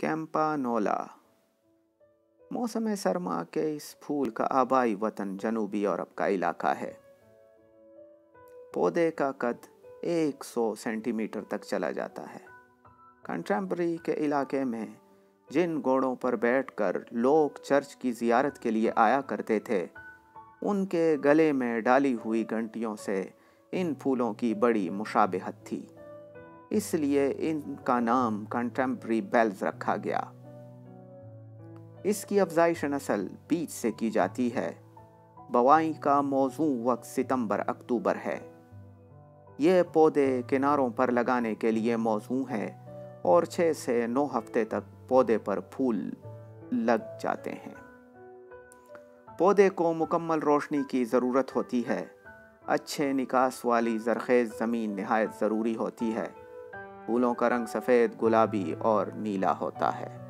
कैम्पानोला। मौसम सरमा के इस फूल का आबाई वतन जनूबी यूरोप का इलाका है। पौधे का कद 100 सेंटीमीटर तक चला जाता है। कंटेम्परी के इलाके में जिन घोड़ों पर बैठकर लोग चर्च की जियारत के लिए आया करते थे, उनके गले में डाली हुई घंटियों से इन फूलों की बड़ी मुशाबिहत थी, इसलिए इनका नाम कंटेम्परी बेल्स रखा गया। इसकी अफजाइश नस्ल बीज से की जाती है। बवाई का मौजू वक्त सितंबर अक्टूबर है। ये पौधे किनारों पर लगाने के लिए मौजू हैं और 6 से 9 हफ्ते तक पौधे पर फूल लग जाते हैं। पौधे को मुकम्मल रोशनी की ज़रूरत होती है। अच्छे निकास वाली ज़रख़ेज़ ज़मीन नहायत ज़रूरी होती है। फूलों का रंग सफ़ेद, गुलाबी और नीला होता है।